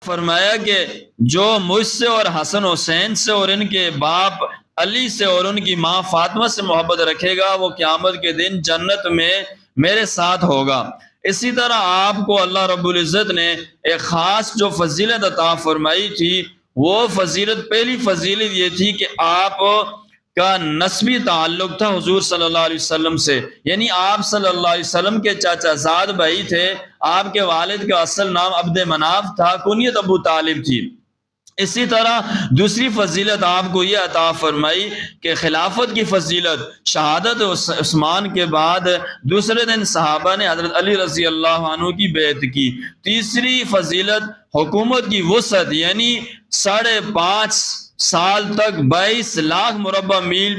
فرمایا کہ جو مجھ سے اور حسن حسین سے اور ان کے باپ علی سے اور ان کی ماں فاطمہ سے محبت رکھے گا وہ قیامت کے دن جنت میں میرے ساتھ ہوگا۔ اسی طرح آپ کو اللہ رب العزت نے ایک خاص جو فضیلت عطا فرمائی تھی، وہ فضیلت، پہلی فضیلت یہ تھی کہ آپ کا نسبی تعلق تھا حضور صلی اللہ علیہ وسلم سے، یعنی آپ صلی اللہ علیہ وسلم کے چاچا زاد بھائی تھے۔ آپ کے والد کا اصل نام عبد مناف تھا، کنیت ابو طالب تھی۔ اسی طرح دوسری فضیلت آپ کو یہ عطا فرمائی کہ خلافت کی فضیلت، شہادت عثمان کے بعد دوسرے دن صحابہ نے حضرت علی رضی اللہ عنہ کی بیعت کی۔ تیسری فضیلت حکومت کی وسعت، یعنی 5.5 سال تک 22 لاکھ مربع میل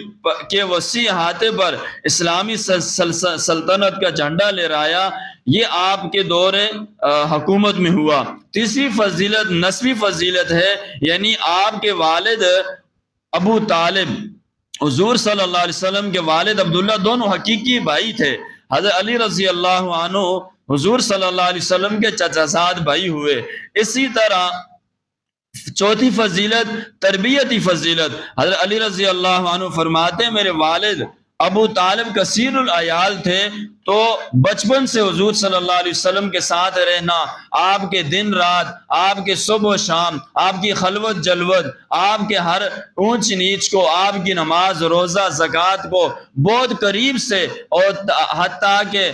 کے وسیع احاطے پر اسلامی سلطنت کا جھنڈا لہرایا، یہ آپ کے دور حکومت میں ہوا۔ تیسری فضیلت نسبی فضیلت ہے، یعنی آپ کے والد ابو طالب حضور صلی اللہ علیہ وسلم کے والد عبداللہ دونوں حقیقی بھائی تھے۔ حضرت علی رضی اللہ عنہ حضور صلی اللہ علیہ وسلم کے چچا زاد بھائی ہوئے۔ اسی طرح چوتھی فضیلت تربیتی فضیلت، حضرت علی رضی اللہ عنہ فرماتے ہیں میرے والد ابو طالب کثیر العیال تھے، تو بچپن سے حضور صلی اللہ علیہ وسلم کے ساتھ رہنا، آپ کے دن رات، آپ کے صبح و شام، آپ کی خلوت جلوت، آپ کے ہر اونچ نیچ کو، آپ کی نماز روزہ زکوٰۃ کو بہت قریب سے، اور حتیٰ کہ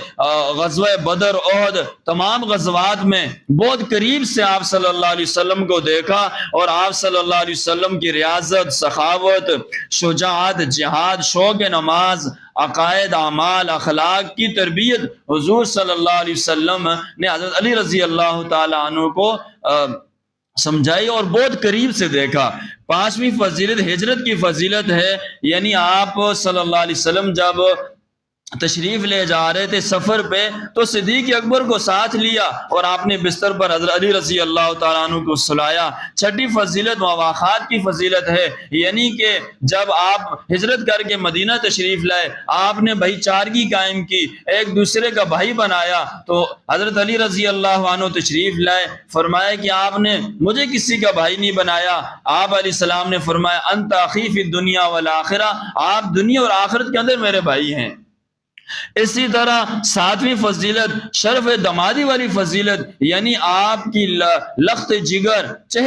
غزوہ بدر احد تمام غزوات میں بہت قریب سے آپ صلی اللہ علیہ وسلم کو دیکھا، اور آپ صلی اللہ علیہ وسلم کی ریاضت، سخاوت، شجاعت، جہاد، شوق نماز، عقائد، اعمال، اخلاق کی تربیت حضور صلی اللہ علیہ وسلم نے حضرت علی رضی اللہ تعالی عنہ کو سمجھائی اور بہت قریب سے دیکھا۔ پانچویں فضیلت ہجرت کی فضیلت ہے، یعنی آپ صلی اللہ علیہ وسلم جب تشریف لے جا رہے تھے سفر پہ تو صدیق اکبر کو ساتھ لیا اور آپ نے بستر پر حضرت علی رضی اللہ تعالیٰ عنہ کو سلایا۔ چھٹی فضیلت مواخات کی فضیلت ہے، یعنی کہ جب آپ ہجرت کر کے مدینہ تشریف لائے، آپ نے بھائی چارگی قائم کی، ایک دوسرے کا بھائی بنایا۔ تو حضرت علی رضی اللہ عنہ تشریف لائے، فرمایا کہ آپ نے مجھے کسی کا بھائی نہیں بنایا۔ آپ علیہ السلام نے فرمایا انت اخی فی الدنیا والآخرہ، آپ دنیا اور آخرت کے اندر میرے بھائی ہیں۔ اسی طرح ساتویں فضیلت شرف دمادی والی فضیلت، یعنی آپ کی لخت جگر، چہت